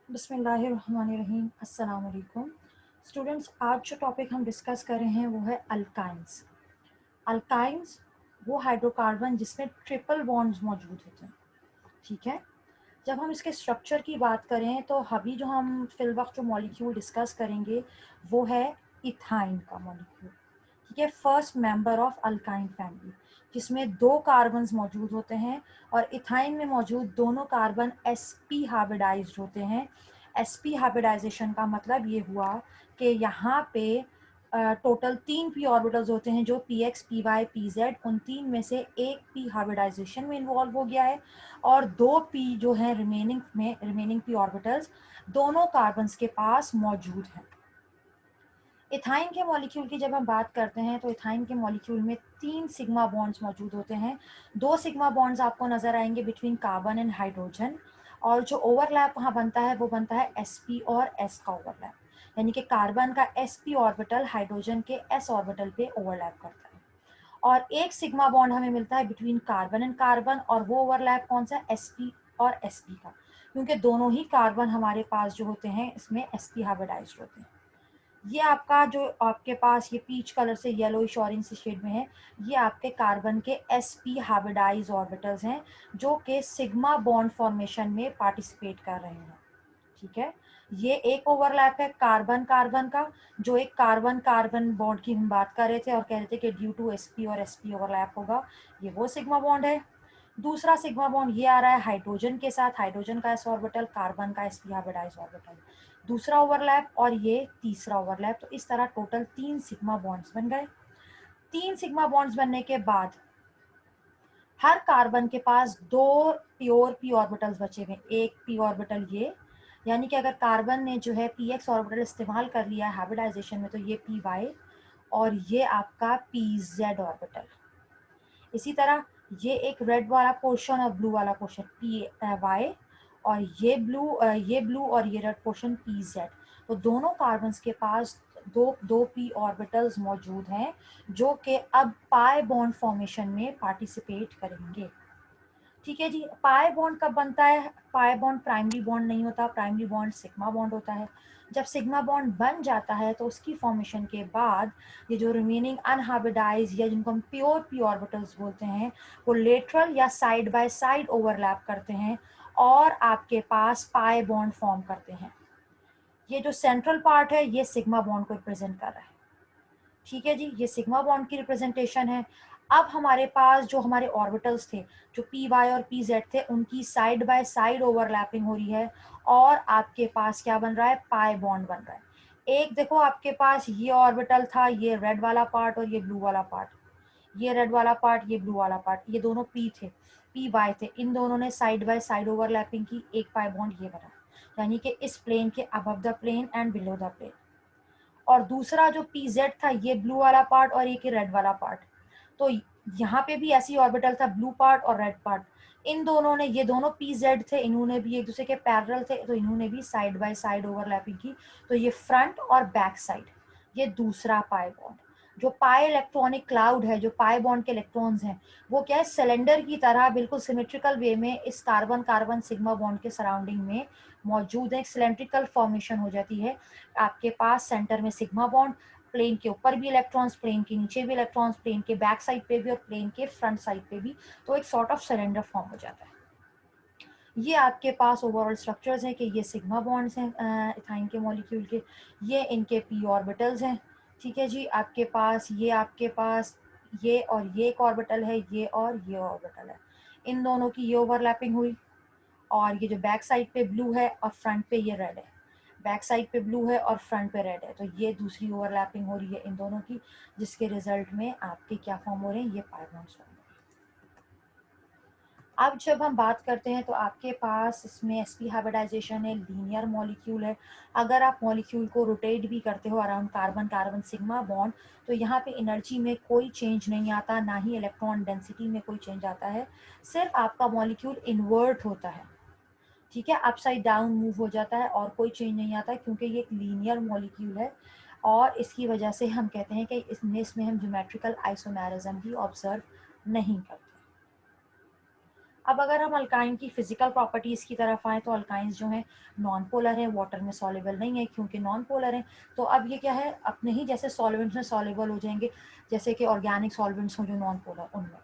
बिस्मिल्लाहिर्रहमानिर्रहीम। अस्सलाम वालेकुम स्टूडेंट्स। आज जो टॉपिक हम डिस्कस कर रहे हैं वो है अल्काइंस। अल्काइंस वो हाइड्रोकार्बन जिसमें ट्रिपल बॉन्ड्स मौजूद होते हैं। ठीक है, जब हम इसके स्ट्रक्चर की बात करें तो अभी जो हम फिल वक्त जो मॉलिक्यूल डिस्कस करेंगे वो है इथाइन का मॉलिक्यूल। ठीक है, first member of alkyne family, जिसमें दो कार्बन्स मौजूद होते हैं और इथाइन में मौजूद दोनों कार्बन sp हाइब्रिडाइज्ड होते हैं। sp हाइब्रिडाइजेशन का मतलब ये हुआ कि यहाँ पे टोटल 3p ऑर्बिटल्स होते हैं जो px py pz, उन तीन में से एक p हाइब्रिडाइजेशन में इन्वॉल्व हो गया है और दो p जो है रिमेनिंग p ऑर्बिटल्स दोनों कार्बन्स के पास मौजूद हैं। इथाइन के मॉलिक्यूल की जब हम बात करते हैं तो इथाइन के मॉलिक्यूल में 3 सिग्मा बॉन्ड्स मौजूद होते हैं। 2 सिग्मा बॉन्ड्स आपको नजर आएंगे बिटवीन कार्बन एंड हाइड्रोजन, और जो ओवरलैप वहाँ बनता है वो बनता है sp और s का ओवरलैप, यानी कि कार्बन का sp ऑर्बिटल हाइड्रोजन के s ऑर्बिटल पे ओवरलैप करता है। और एक सिग्मा बॉन्ड हमें मिलता है बिटवीन कार्बन एंड कार्बन, और वो ओवरलैप कौन सा, sp और sp का, क्योंकि दोनों ही कार्बन हमारे पास जो होते हैं इसमें sp हाइब्रिडाइज्ड होते हैं। ये आपका जो आपके पास ये पीच कलर से येलोइश ऑरेंज शेड में है, ये आपके कार्बन के sp हाइब्रिडाइज ऑर्बिटल्स हैं जो कि सिग्मा बॉन्ड फॉर्मेशन में पार्टिसिपेट कर रहे हैं। ठीक है, ये एक ओवरलैप है कार्बन कार्बन का, जो एक कार्बन कार्बन बॉन्ड की हम बात कर रहे थे और कह रहे थे कि ड्यू टू sp और sp ओवरलैप होगा, ये वो सिग्मा बॉन्ड है। दूसरा सिग्मा बॉन्ड ये आ रहा है हाइड्रोजन के साथ, हाइड्रोजन का s ऑर्बिटल, कार्बन का sp हाइब्रिडाइज ऑर्बिटल, दूसरा ओवरलैप, और ये तीसरा ओवरलैप। तो इस तरह टोटल 3 सिग्मा बॉन्ड्स बन गए। 3 सिग्मा बॉन्ड्स बनने के बाद हर कार्बन के पास 2 प्योर p ऑर्बिटल्स बचे हुए। एक p ऑर्बिटल ये, यानी कि अगर कार्बन ने जो है px ऑर्बिटल इस्तेमाल कर लिया है हाइब्रिडाइजेशन में तो ये py, और ये आपका pz ऑर्बिटल। इसी तरह ये एक रेड वाला पोर्शन और ब्लू वाला पोर्शन py, और ये ब्लू और ये रेड पोर्शन pz। तो दोनों कार्बन्स के पास दो दो p ऑर्बिटल्स मौजूद हैं जो कि अब पाई बॉन्ड फॉर्मेशन में पार्टिसिपेट करेंगे। ठीक है जी, पाई बॉन्ड कब बनता है? पाई बॉन्ड प्राइमरी बॉन्ड नहीं होता, प्राइमरी बॉन्ड सिग्मा बॉन्ड होता है। जब सिग्मा बॉन्ड बन जाता है तो उसकी फॉर्मेशन के बाद ये जो रिमेनिंग अनहाइब्रिडाइज या जिनको हम प्योर पी ऑर्बिटल्स बोलते हैं वो लेटरल या साइड बाय साइड ओवरलैप करते हैं और आपके पास पाई बॉन्ड फॉर्म करते हैं। ये जो सेंट्रल पार्ट है ये सिग्मा बॉन्ड को रिप्रेजेंट कर रहा है। ठीक है जी, ये सिग्मा बॉन्ड की रिप्रेजेंटेशन है। अब हमारे पास जो हमारे ऑर्बिटल्स थे, जो पी वाई और पी जेड थे, उनकी साइड बाय साइड ओवरलैपिंग हो रही है और आपके पास क्या बन रहा है, पाई बॉन्ड बन रहा है। एक देखो आपके पास ये ऑर्बिटल था, ये रेड वाला पार्ट और ये ब्लू वाला पार्ट, ये रेड वाला पार्ट ये ब्लू वाला पार्ट, ये दोनों पी थे, पी वाई थे, इन दोनों ने साइड बाय साइड ओवरलैपिंग की, एक पाई बॉन्ड ये बना, यानी कि इस प्लेन के above the plane and below the plane. और दूसरा जो पी जेड था ये ब्लू वाला पार्ट और एक रेड वाला पार्ट, तो यहाँ पे भी ऐसी ऑर्बिटल था, ब्लू पार्ट और रेड पार्ट। इन दोनों ने, ये दोनों पी जेड थे, इन्होंने भी एक दूसरे के पैरेलल थे तो इन्होंने भी साइड बाय साइड ओवरलैपिंग की। तो ये फ्रंट और बैक साइड, ये दूसरा पाई बॉन्ड। जो पाई इलेक्ट्रॉनिक क्लाउड है, जो पाई बॉन्ड के इलेक्ट्रॉन्स हैं, वो क्या है, सिलेंडर की तरह बिल्कुल सिमेट्रिकल वे में इस कार्बन कार्बन सिग्मा बॉन्ड के सराउंडिंग में मौजूद है। एक सिलेंड्रिकल फॉर्मेशन हो जाती है। आपके पास सेंटर में सिग्मा बॉन्ड, प्लेन के ऊपर भी इलेक्ट्रॉन्स, प्लेन के नीचे भी इलेक्ट्रॉन्स, प्लेन के बैक साइड पे भी और प्लेन के फ्रंट साइड पे भी, तो एक सॉर्ट ऑफ सिलेंडर फॉर्म हो जाता है। ये आपके पास ओवरऑल स्ट्रक्चर्स हैं कि ये सिग्मा बॉन्ड्स हैं इथाइन के मॉलिक्यूल के, ये इनके पी ऑर्बिटल्स हैं। ठीक है जी, आपके पास ये और ये एक ऑर्बिटल है, ये और ये ऑर्बिटल है, इन दोनों की ये ओवरलैपिंग हुई। और ये जो बैक साइड पे ब्लू है और फ्रंट पे ये रेड है, बैक साइड पे ब्लू है और फ्रंट पे रेड है, तो ये दूसरी ओवरलैपिंग हो रही है इन दोनों की, जिसके रिजल्ट में आपके क्या फॉर्म हो रहे हैं, ये पाई बॉन्ड्स फॉर्म हो रहे हैं। अब जब हम बात करते हैं तो आपके पास इसमें sp हाइब्रिडाइजेशन है, लीनियर मॉलिक्यूल है। अगर आप मॉलिक्यूल को रोटेट भी करते हो around carbon carbon sigma bond, तो यहाँ पे एनर्जी में कोई चेंज नहीं आता, ना ही इलेक्ट्रॉन डेंसिटी में कोई चेंज आता है, सिर्फ आपका मॉलिक्यूल इन्वर्ट होता है। ठीक है, अपसाइड डाउन मूव हो जाता है और कोई चेंज नहीं आता क्योंकि ये एक लीनियर मॉलिक्यूल है। और इसकी वजह से हम कहते हैं कि इसमें हम ज्योमेट्रिकल आइसोमेरिज्म भी ऑब्जर्व नहीं करते। अब अगर हम अल्काइन की फिजिकल प्रॉपर्टीज़ की तरफ आएँ तो अल्काइंस जो हैं नॉन पोलर है, वाटर में सॉल्युबल नहीं है क्योंकि नॉन पोलर है। तो अब ये क्या है, अपने ही जैसे सॉल्वेंट्स में सॉल्युबल हो जाएंगे, जैसे कि ऑर्गेनिक सॉल्वेंट्स हों जो नॉन पोलर उनमें।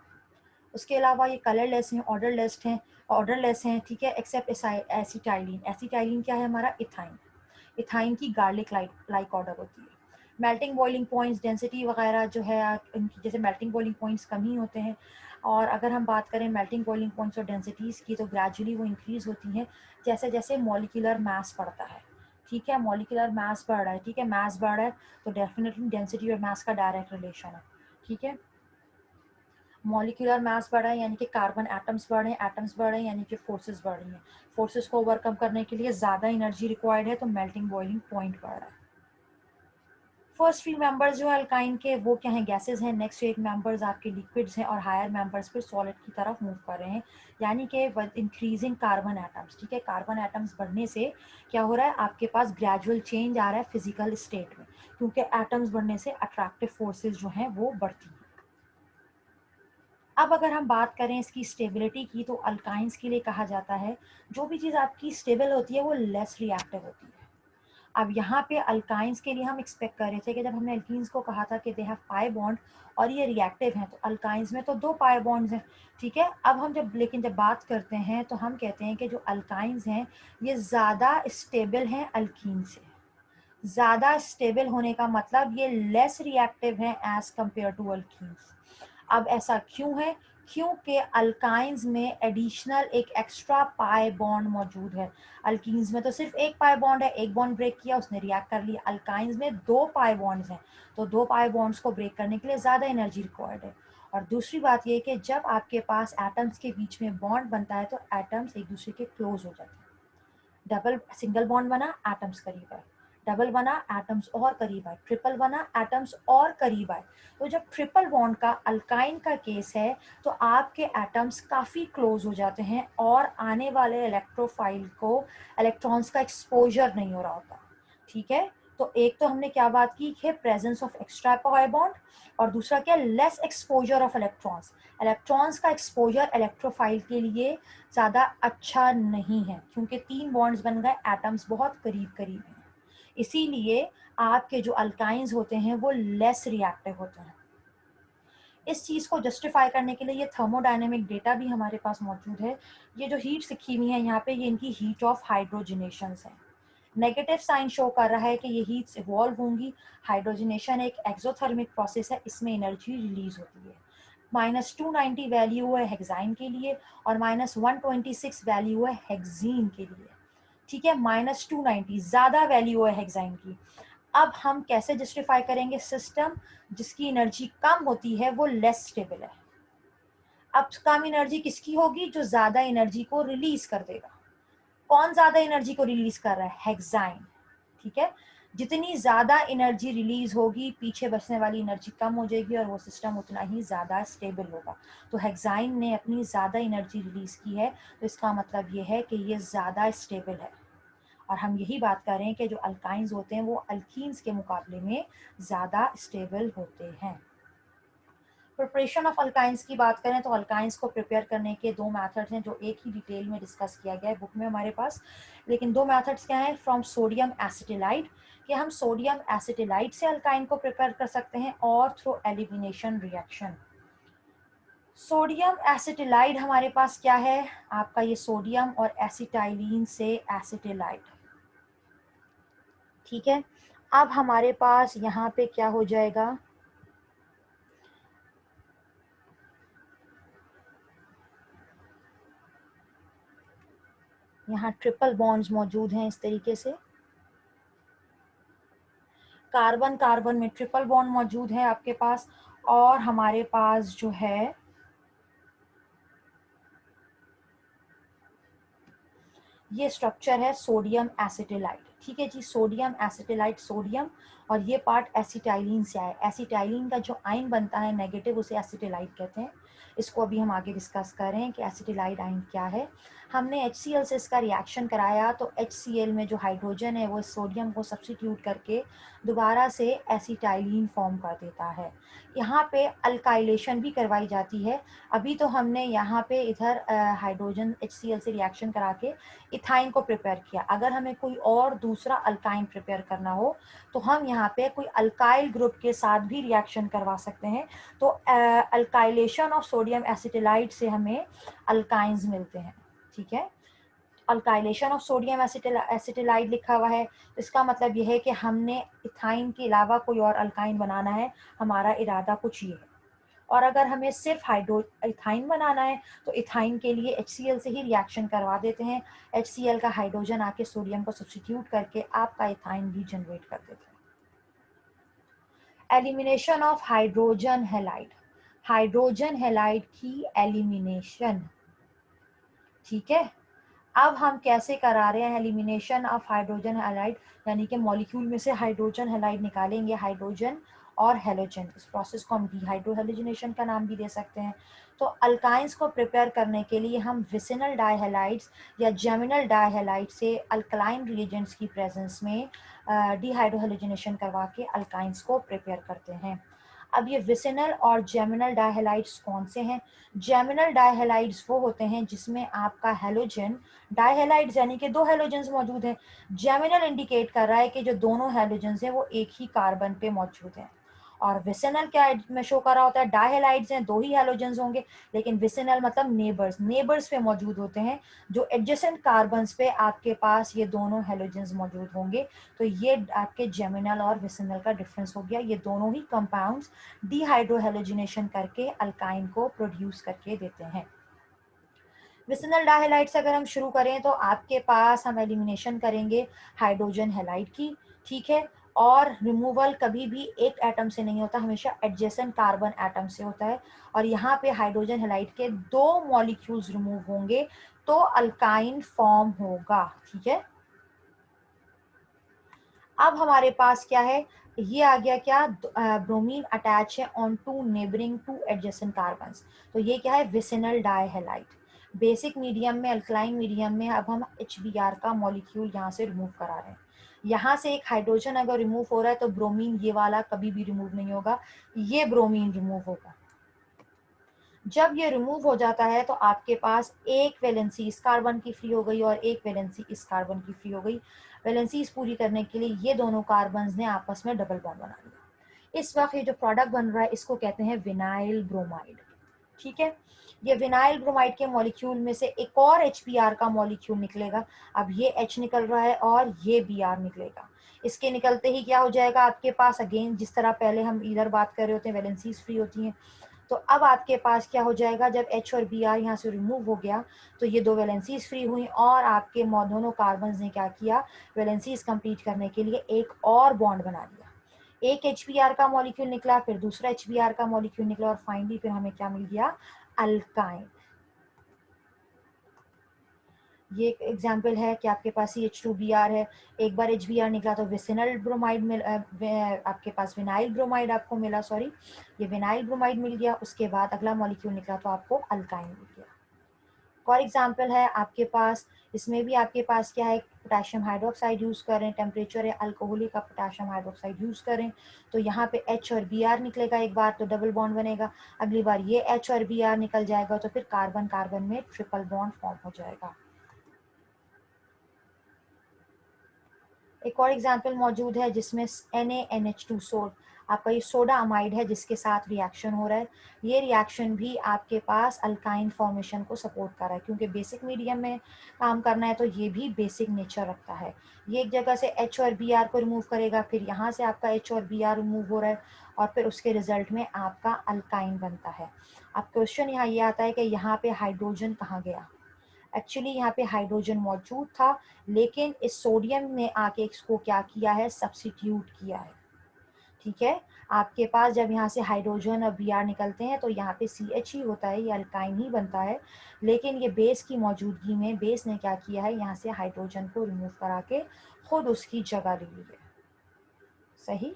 उसके अलावा ये कलरलेस हैं, ऑर्डरलेस हैं, ठीक है, एक्सेप्ट एसिटाइलिन। एसिटाइलिन क्या है हमारा, इथाइन। इथाइन की गार्लिक लाइक ऑर्डर होती है। मेल्टिंग बॉइलिंग पॉइंट्स, डेंसिटी वगैरह जो है इनकी, जैसे मेल्टिंग बॉइलिंग पॉइंट्स कम ही होते हैं। और अगर हम बात करें मेल्टिंग बॉइलिंग पॉइंट्स और डेंसिटीज़ की तो ग्रेजुअली वो इंक्रीज़ होती हैं जैसे जैसे मॉलिक्यूलर मास बढ़ता है। ठीक है, मॉलिक्यूलर मास बढ़ रहा है, ठीक है, मास बढ़ रहा है तो डेफिनेटली डेंसिटी और मास का डायरेक्ट रिलेशन है। ठीक है, मॉलिक्यूलर मास बढ़ा है यानी कि कार्बन एटम्स बढ़ रहे हैं, एटम्स बढ़ रहे हैं यानी कि फोर्सेस बढ़ रही हैं। फोर्सेस को ओवरकम करने के लिए ज़्यादा एनर्जी रिक्वायर्ड है तो मेल्टिंग बॉइलिंग पॉइंट बढ़ रहा है। फर्स्ट थ्री मेंबर्स जो है अल्काइन के वो क्या हैं, गैसेस हैं। नेक्स्ट 8 मेंबर्स आपके लिक्विड्स हैं और हायर मेंबर्स फिर सॉलिड की तरफ मूव कर रहे हैं, यानी कि इंक्रीजिंग कार्बन एटम्स। ठीक है, कार्बन एटम्स बढ़ने से क्या हो रहा है, आपके पास ग्रेजुअल चेंज आ रहा है फिजिकल स्टेट में, क्योंकि एटम्स बढ़ने से अट्रैक्टिव फोर्सेज जो हैं वो बढ़ती हैं। अब अगर हम बात करें इसकी स्टेबिलिटी की तो अल्काइंस के लिए कहा जाता है जो भी चीज़ आपकी स्टेबल होती है वो लेस रिएक्टिव होती है। अब यहाँ पे अल्काइंस के लिए हम एक्सपेक्ट कर रहे थे कि जब हमने अल्कीन्स को कहा था कि दे हैव पाई बॉन्ड और ये रिएक्टिव हैं, तो अल्काइंस में तो 2 पाई बॉन्ड्स हैं। ठीक है, अब हम जब बात करते हैं तो हम कहते हैं कि जो अल्काइंस हैं ये ज़्यादा स्टेबल हैं अल्कीन से। ज़्यादा स्टेबल होने का मतलब ये लेस रिएक्टिव हैं एज कम्पेयर टू अल्कीन्स। अब ऐसा क्यों है, क्योंकि अल्काइंस में एडिशनल एक एक्स्ट्रा पाई बॉन्ड मौजूद है। अल्कीन्स में तो सिर्फ एक पाई बॉन्ड है, एक बॉन्ड ब्रेक किया उसने रिएक्ट कर लिया। अल्काइंस में 2 पाई बॉन्ड्स हैं, तो 2 पाई बॉन्ड्स को ब्रेक करने के लिए ज़्यादा एनर्जी रिक्वायर्ड है। और दूसरी बात यह कि जब आपके पास एटम्स के बीच में बॉन्ड बनता है तो एटम्स एक दूसरे के क्लोज हो जाते हैं। डबल सिंगल बॉन्ड बना, एटम्स करीब आए, डबल बना, एटम्स और करीब आए, ट्रिपल बना, एटम्स और करीब आए। तो जब ट्रिपल बॉन्ड का अल्काइन का केस है तो आपके एटम्स काफ़ी क्लोज हो जाते हैं और आने वाले इलेक्ट्रोफाइल को इलेक्ट्रॉन्स का एक्सपोजर नहीं हो रहा होता। ठीक है, तो एक तो हमने क्या बात की कि presence of extra pi bond, और दूसरा क्या, less exposure of electrons. Electrons का एक्सपोजर इलेक्ट्रोफाइल के लिए ज़्यादा अच्छा नहीं है क्योंकि 3 बॉन्ड्स बन गए, एटम्स बहुत करीब करीब हैं। इसीलिए आपके जो अल्काइंस होते हैं वो लेस रिएक्टिव होते हैं। इस चीज़ को जस्टिफाई करने के लिए ये थर्मोडायनेमिक डेटा भी हमारे पास मौजूद है। ये जो हीट लिखी हुई है यहाँ पे, ये इनकी हीट ऑफ हाइड्रोजनेशंस है। नेगेटिव साइन शो कर रहा है कि ये हीट्स इवॉल्व होंगी। हाइड्रोजनेशन एक एक्सोथर्मिक प्रोसेस है, इसमें एनर्जी रिलीज होती है। -290 वैल्यू है हेक्साइन के लिए और -126 वैल्यू है हेक्सीन के लिए। ठीक है, -290 ज़्यादा वैल्यू है हेक्साइन की। अब हम कैसे जस्टिफाई करेंगे, सिस्टम जिसकी एनर्जी कम होती है वो लेस स्टेबल है। अब कम एनर्जी किसकी होगी, जो ज़्यादा एनर्जी को रिलीज कर देगा। कौन ज़्यादा एनर्जी को रिलीज कर रहा है, हेक्साइन। ठीक है, जितनी ज़्यादा एनर्जी रिलीज होगी पीछे बचने वाली एनर्जी कम हो जाएगी और वो सिस्टम उतना ही ज़्यादा स्टेबल होगा। तो हेक्साइन ने अपनी ज़्यादा एनर्जी रिलीज की है, तो इसका मतलब ये है कि ये ज़्यादा स्टेबल है। और हम यही बात कर रहे हैं कि जो अल्काइंस होते हैं वो अल्कीन्स के मुकाबले में ज़्यादा स्टेबल होते हैं। प्रिपरेशन ऑफ अल्काइंस की बात करें तो अल्काइंस को प्रिपेयर करने के 2 मेथड्स हैं जो एक ही डिटेल में डिस्कस किया गया है बुक में हमारे पास। लेकिन 2 मेथड्स क्या हैं, फ्रॉम सोडियम एसिटिलाइट, कि हम सोडियम एसिटिलाइट से अल्काइन को प्रिपेयर कर सकते हैं, और थ्रू एलिमिनेशन रिएक्शन। सोडियम एसिटिलाइट हमारे पास क्या है, आपका ये सोडियम और एसिटाइलिन से एसिटिलाइट। ठीक है, अब हमारे पास यहाँ पे क्या हो जाएगा, यहाँ ट्रिपल बॉन्ड्स मौजूद हैं इस तरीके से। कार्बन कार्बन में ट्रिपल बॉन्ड मौजूद है आपके पास, और हमारे पास जो है ये स्ट्रक्चर है सोडियम एसिटिलाइट। ठीक है जी, सोडियम एसिटिलाइट, सोडियम, और ये पार्ट एसिटाइलिन से आया। एसिटाइलिन का जो आयन बनता है नेगेटिव, उसे एसिटिलाइट कहते हैं। इसको अभी हम आगे डिस्कस कर रहे हैं कि एसिटिलाइट आयन क्या है। हमने HCl से इसका रिएक्शन कराया तो HCl में जो हाइड्रोजन है वो सोडियम को सब्स्टिट्यूट करके दोबारा से एसिटाइलिन फॉर्म कर देता है। यहाँ पे अल्काइलेशन भी करवाई जाती है। अभी तो हमने यहाँ पे इधर हाइड्रोजन HCl से रिएक्शन करा के इथाइन को प्रिपेयर किया। अगर हमें कोई और दूसरा अल्काइन प्रिपेयर करना हो तो हम यहाँ पे कोई अल्काइल ग्रुप के साथ भी रिएक्शन करवा सकते हैं। तो अल्काइलेशन ऑफ सोडियम एसिटिलाइड से हमें अल्काइंस मिलते हैं। ठीक है, अल्काइलेशन ऑफ सोडियम एसिटिलाइड लिखा हुआ है, इसका मतलब यह है कि हमने इथाइन के अलावा कोई और अल्काइन बनाना है, हमारा इरादा कुछ ये है। और अगर हमें सिर्फ हाइड्रो इथाइन बनाना है तो इथाइन के लिए HCl से ही रिएक्शन करवा देते हैं। HCl का हाइड्रोजन आके सोडियम को सब्स्टिट्यूट करके आपका इथाइन भी जनरेट कर देते हैं। Elimination of hydrogen halide, hydrogen halide की एलिमिनेशन। ठीक है, अब हम कैसे करा रहे हैं एलिमिनेशन ऑफ हाइड्रोजन हैलाइड, यानी कि मॉलिक्यूल में से हाइड्रोजन हैलाइड निकालेंगे, हाइड्रोजन और हेलोजन। इस प्रोसेस को हम डिहाइड्रोहेलोजिनेशन का नाम भी दे सकते हैं। तो अल्काइंस को प्रिपेयर करने के लिए हम विसिनल डाइहैलाइड्स या जेमिनल डाइहैलाइड से अल्कलाइन रिएजेंट्स की प्रेजेंस में डिहाइड्रोहेलोजिनेशन करवा के अल्काइंस को प्रिपेयर करते हैं। अब ये विसिनल और जेमिनल डाइहैलाइड्स कौन से हैं? जेमिनल डाइहैलाइड्स वो होते हैं जिसमें आपका हेलोजन, डाइहैलाइड्स यानी कि दो हेलोजन्स मौजूद हैं। जेमिनल इंडिकेट कर रहा है कि जो दोनों हेलोजन्स हैं वो एक ही कार्बन पे मौजूद हैं। और विसिनल क्या में शो कर रहा होता है, डाइहैलाइड्स हैं, दो ही हेलोजन्स होंगे, लेकिन विसिनल मतलब नेबर्स, नेबर्स पे मौजूद होते हैं, जो एडजेसेंट कार्बन्स पे आपके पास ये दोनों हेलोजन्स मौजूद होंगे। तो ये आपके जेमिनल और विसिनल का डिफरेंस हो गया। ये दोनों ही कंपाउंड्स डिहाइड्रोहेलोजिनेशन करके अल्काइन को प्रोड्यूस करके देते हैं। विसिनल डाइहैलाइड से अगर हम शुरू करें तो आपके पास हम एलिमिनेशन करेंगे हाइड्रोजन हैलाइड की। ठीक है, और रिमूवल कभी भी एक एटम से नहीं होता, हमेशा एडजेसेंट कार्बन एटम से होता है। और यहाँ पे हाइड्रोजन हैलाइड के दो मॉलिक्यूल्स रिमूव होंगे तो अल्काइन फॉर्म होगा। ठीक है, अब हमारे पास क्या है, ये आ गया क्या, ब्रोमीन अटैच है on to neighbouring to adjacent carbons. तो ये क्या है, विसिनल डाइहैलाइड। बेसिक मीडियम में, अल्कलाइन मीडियम में अब हम HBr का मॉलिक्यूल यहाँ से रिमूव करा रहे हैं। यहाँ से एक हाइड्रोजन अगर रिमूव हो रहा है तो ब्रोमीन ये वाला कभी भी रिमूव नहीं होगा, ये ब्रोमीन रिमूव होगा। जब ये रिमूव हो जाता है तो आपके पास एक वैलेंसी इस कार्बन की फ्री हो गई और एक वैलेंसी इस कार्बन की फ्री हो गई। वैलेंसीज पूरी करने के लिए ये दोनों कार्बन्स ने आपस में डबल बॉन्ड बना लिया। इस वक्त ये जो प्रोडक्ट बन रहा है इसको कहते हैं विनाइल ब्रोमाइड। ठीक है, ये विनाइल ब्रोमाइड के मॉलिक्यूल में से एक और HBr का मॉलिक्यूल निकलेगा। अब ये H निकल रहा है और ये Br निकलेगा। इसके निकलते ही क्या हो जाएगा आपके पास, अगेन जिस तरह पहले हम इधर बात कर रहे होते हैं वैलेंसीज फ्री होती हैं, तो अब आपके पास क्या हो जाएगा, जब H और Br यहाँ से रिमूव हो गया तो ये दो वैलेंसीज फ्री हुई और आपके दोनों कार्बन्स ने क्या किया, वैलेंसीज कंप्लीट करने के लिए एक और बॉन्ड बना लिया। एक HBr का मॉलिक्यूल निकला, फिर दूसरा HBr का मॉलिक्यूल निकला और फाइनली फिर हमें क्या मिल गया, अल्काइन। ये एक एग्जाम्पल है कि आपके पास CH2Br है, एक बार HBr निकला तो विसिनल ब्रोमाइड मिल, आपके पास विनाइल ब्रोमाइड आपको मिला, सॉरी ये विनाइल ब्रोमाइड मिल गया। उसके बाद अगला मॉलिक्यूल निकला तो आपको अल्काइन मिल गया। फॉर एग्जाम्पल है आपके पास, इसमें भी आपके पास क्या है, पोटेशियम हाइड्रोक्साइड यूज़ करें, टेम्परेचर है अल्कोहलिक का पोटेशियम हाइड्रोक्साइड यूज़ करें तो यहाँ पे H और Br निकलेगा, एक बार तो डबल बॉन्ड बनेगा, अगली बार ये H और Br निकल जाएगा तो फिर कार्बन कार्बन में ट्रिपल बॉन्ड फॉर्म हो जाएगा। एक और एग्जाम्पल मौजूद है जिसमें NaNH2 सोड, आपका ये सोडा अमाइड है जिसके साथ रिएक्शन हो रहा है। ये रिएक्शन भी आपके पास अल्काइन फॉर्मेशन को सपोर्ट कर रहा है, क्योंकि बेसिक मीडियम में काम करना है तो ये भी बेसिक नेचर रखता है। ये एक जगह से H और Br को रिमूव करेगा, फिर यहाँ से आपका H और Br रिमूव हो रहा है और फिर उसके रिजल्ट में आपका अल्काइन बनता है। अब क्वेश्चन यहाँ ये आता है कि यहाँ पे हाइड्रोजन कहाँ गया। एक्चुअली यहाँ पे हाइड्रोजन मौजूद था लेकिन इस सोडियम ने आके इसको क्या किया है, सब्स्टिट्यूट किया है। ठीक है, आपके पास जब यहाँ से हाइड्रोजन और Br निकलते हैं तो यहाँ पे CH ही होता है, ये अल्काइन ही बनता है, लेकिन ये बेस की मौजूदगी में बेस ने क्या किया है, यहाँ से हाइड्रोजन को रिमूव करा के खुद उसकी जगह ले ली है। सही।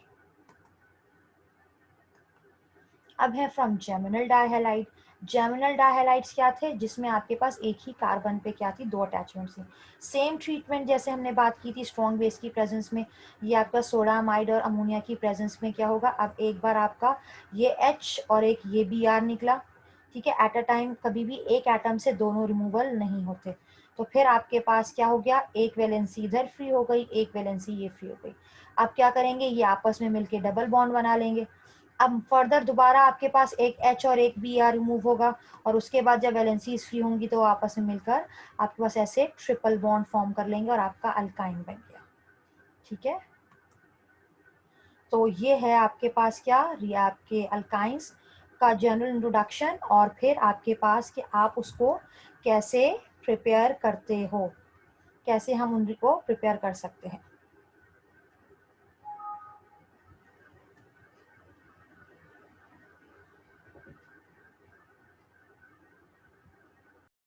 अब है फ्रॉम जेमिनल डाइहैलाइड। जेमिनल डाइहैलाइड्स क्या थे, जिसमें आपके पास एक ही कार्बन पे क्या थी, 2 अटैचमेंट थी। सेम ट्रीटमेंट जैसे हमने बात की थी स्ट्रॉन्ग बेस की प्रेजेंस में, ये आपका सोडामाइड और अमोनिया की प्रेजेंस में क्या होगा, अब एक बार आपका ये H और एक ये Br निकला, ठीक है, एट अ टाइम कभी भी एक एटम से दोनों रिमूवल नहीं होते, तो फिर आपके पास क्या हो गया, एक वैलेंसी इधर फ्री हो गई, एक वैलेंसी ये फ्री हो गई। अब क्या करेंगे, ये आपस में मिलके डबल बॉन्ड बना लेंगे। अब फर्दर दोबारा आपके पास एक H और एक Br रिमूव होगा, और उसके बाद जब वैलेंसीज फ्री होंगी तो आपस में मिलकर आपके पास ऐसे ट्रिपल बॉन्ड फॉर्म कर लेंगे और आपका अल्काइन बन गया। ठीक है, तो ये है आपके पास क्या, आपके अल्काइंस का जनरल इंट्रोडक्शन, और फिर आपके पास कि आप उसको कैसे प्रिपेयर करते हो, कैसे हम उनको प्रिपेयर कर सकते हैं।